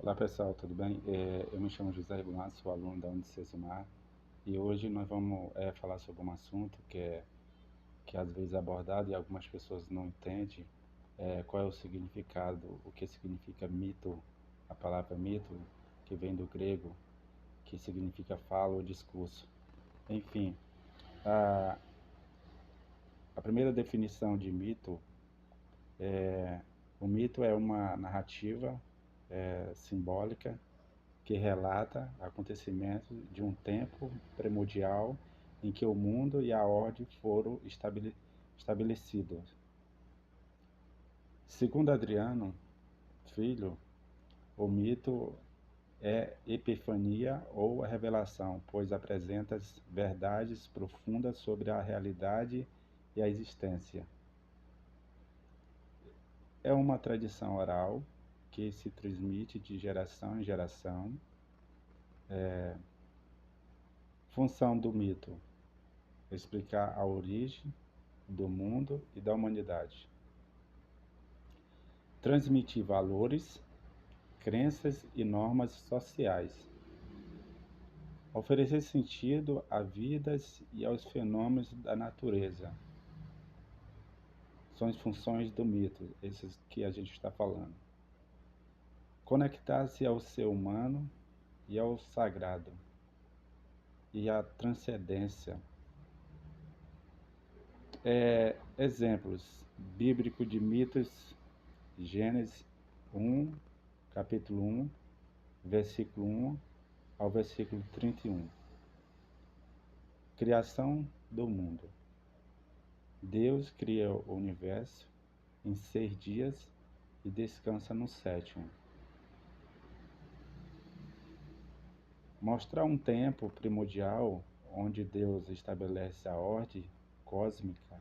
Olá pessoal, tudo bem? Eu me chamo José Regular, sou aluno da Unicesumar e hoje nós vamos falar sobre um assunto que às vezes é abordado e algumas pessoas não entendem qual é o significado, o que significa mito, a palavra mito, que vem do grego, que significa fala ou discurso. Enfim, a, a primeira definição de mito, o mito é uma narrativa simbólica que relata acontecimentos de um tempo primordial em que o mundo e a ordem foram estabelecidos. Segundo Adriano, filho, o mito é epifania ou a revelação, pois apresenta verdades profundas sobre a realidade e a existência. É uma tradição oral que se transmite de geração em geração. Função do mito: explicar a origem do mundo e da humanidade. Transmitir valores, crenças e normas sociais. Oferecer sentido à vida e aos fenômenos da natureza. São as funções do mito, esses que a gente está falando. Conectar-se ao ser humano e ao sagrado, e à transcendência. Exemplos bíblicos de mitos: Gênesis 1, capítulo 1, versículo 1 ao versículo 31. Criação do mundo. Deus cria o universo em 6 dias e descansa no sétimo. Mostrar um tempo primordial onde Deus estabelece a ordem cósmica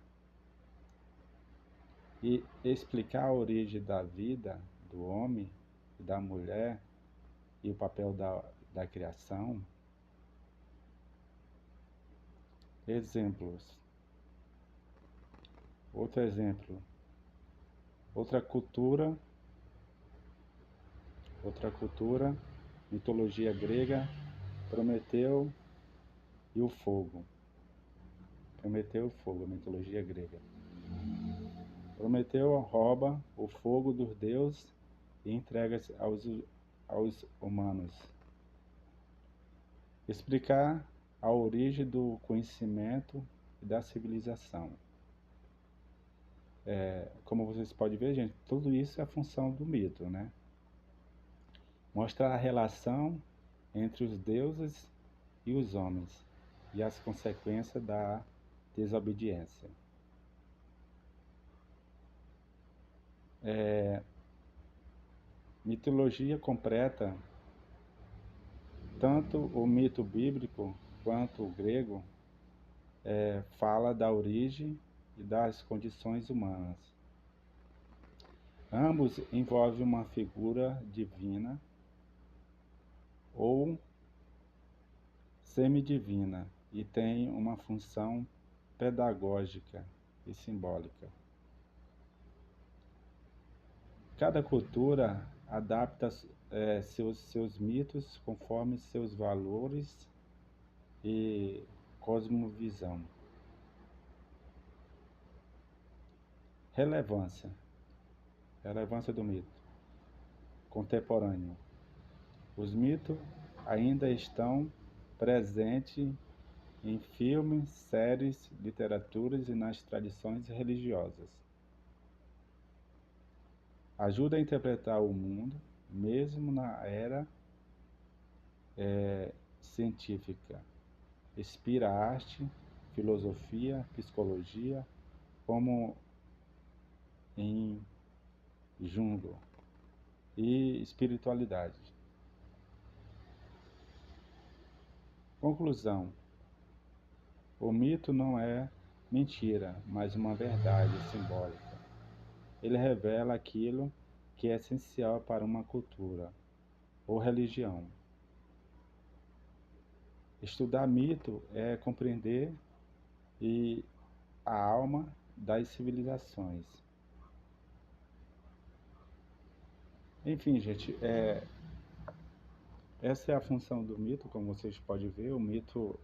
e explicar a origem da vida do homem e da mulher e o papel da criação. Exemplos. Outro exemplo. Outra cultura, mitologia grega, Prometeu e o fogo. Prometeu e o fogo, mitologia grega. Prometeu rouba o fogo dos deuses e entrega-se aos humanos. Explicar a origem do conhecimento e da civilização. Como vocês podem ver, gente, tudo isso é a função do mito, né? Mostrar a relação entre os deuses e os homens e as consequências da desobediência. Mitologia completa. Tanto o mito bíblico quanto o grego fala da origem e das condições humanas. Ambos envolvem uma figura divina ou semidivina e têm uma função pedagógica e simbólica. Cada cultura adapta seus mitos conforme seus valores e cosmovisão. Relevância do mito contemporâneo. Os mitos ainda estão presentes em filmes, séries, literaturas e nas tradições religiosas. Ajuda a interpretar o mundo, mesmo na era científica. Inspira arte, filosofia, psicologia, como em Jung, e espiritualidade. Conclusão: o mito não é mentira, mas uma verdade simbólica. Ele revela aquilo que é essencial para uma cultura ou religião. Estudar mito é compreender a alma das civilizações. Enfim, gente, Essa é a função do mito, como vocês podem ver. O mito,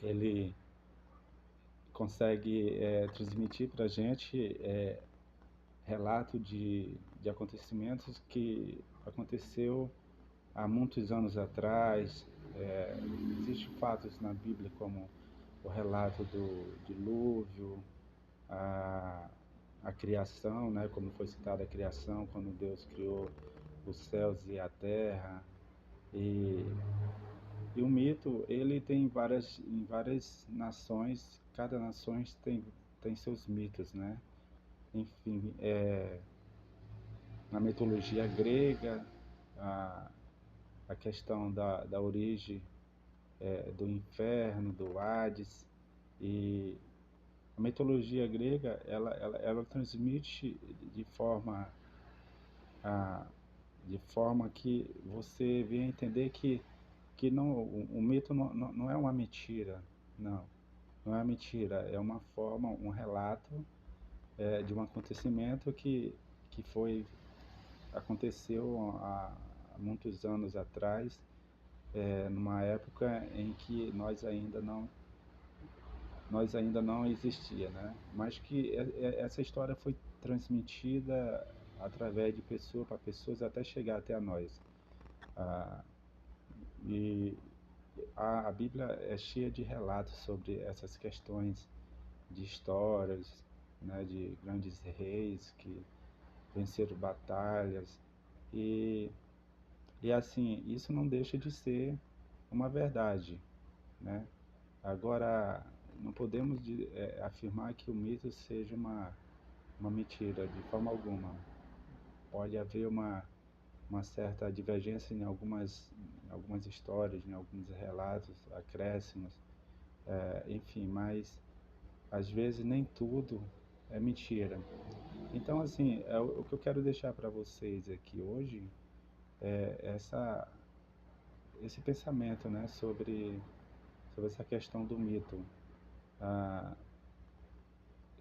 ele consegue transmitir para a gente relato de acontecimentos que aconteceu há muitos anos atrás. Existem fatos na Bíblia como o relato do dilúvio, a, a criação, né, como foi citada a criação, quando Deus criou os céus e a terra. E, e o mito, ele tem em várias nações, cada nação tem seus mitos, né? Enfim, na mitologia grega, a, a questão da origem do inferno, do Hades, e a mitologia grega, ela transmite de forma, a, de forma que você venha entender que não, o mito não é uma mentira, não, não é mentira, é uma forma, um relato de um acontecimento que aconteceu há muitos anos atrás, numa época em que nós ainda não existia, né? Mas que essa história foi transmitida através de pessoa para pessoas até chegar até a nós. Ah, e a Bíblia é cheia de relatos sobre essas questões de histórias, né, de grandes reis que venceram batalhas e, e assim, isso não deixa de ser uma verdade, né? Agora, não podemos afirmar que o mito seja uma mentira, de forma alguma. Pode haver uma certa divergência em algumas histórias, em alguns relatos, acréscimos, enfim, mas às vezes nem tudo é mentira. Então, assim, o que eu quero deixar para vocês aqui hoje é esse pensamento, né, sobre essa questão do mito. Ah,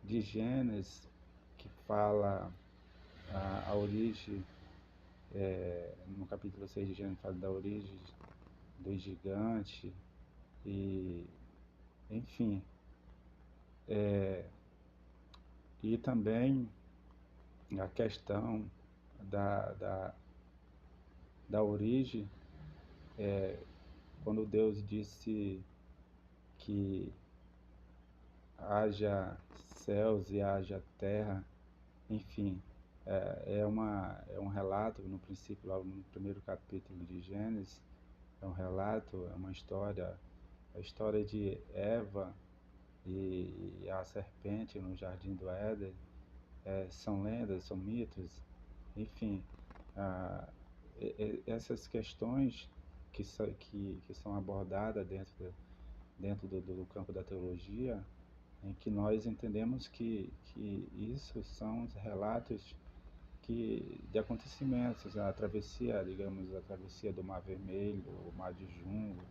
de Gênesis, que fala a origem, no capítulo 6 de Gênesis fala da origem do gigante, e enfim, e também a questão da, da, da origem, quando Deus disse que haja céus e haja terra, enfim, é um relato, no princípio, lá no primeiro capítulo de Gênesis, é um relato, é uma história, a história de Eva e a serpente no jardim do Éden, são lendas, são mitos, enfim, ah, essas questões que são abordadas dentro do campo da teologia, em que nós entendemos que isso são os relatos de acontecimentos, a travessia, digamos, a travessia do Mar Vermelho, o Mar de Junco,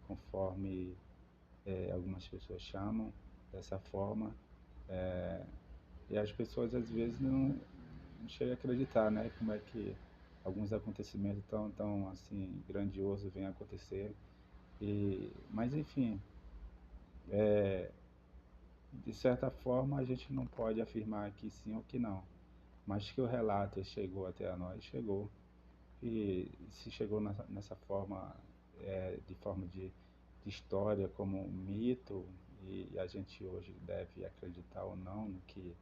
conforme algumas pessoas chamam dessa forma, e as pessoas às vezes não chegam a acreditar, né, como é que alguns acontecimentos tão assim grandiosos vêm a acontecer. Mas enfim, de certa forma a gente não pode afirmar que sim ou que não, mas que o relato chegou até a nós, chegou. E se chegou nessa forma, de forma de história, como um mito, e a gente hoje deve acreditar ou não no que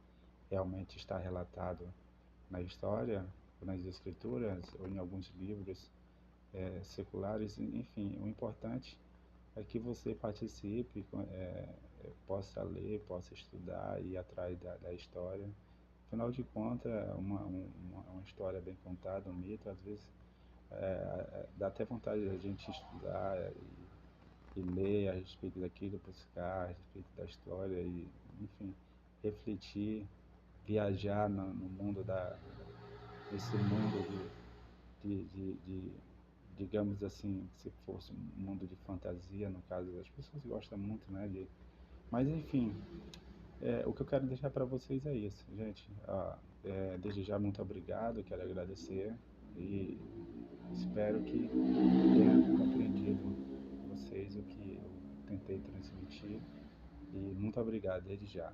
realmente está relatado na história, ou nas escrituras, ou em alguns livros seculares, enfim, o importante é que você participe, possa ler, possa estudar e ir atrás da história. Afinal de contas, uma história bem contada, um mito, às vezes dá até vontade da gente estudar e ler a respeito daquilo, buscar a respeito da história e, enfim, refletir, viajar no mundo nesse mundo de, digamos assim, se fosse um mundo de fantasia, no caso, as pessoas gostam muito, né, mas enfim, o que eu quero deixar para vocês é isso, gente. Desde já, muito obrigado, quero agradecer. E espero que tenha compreendido vocês o que eu tentei transmitir e muito obrigado desde já.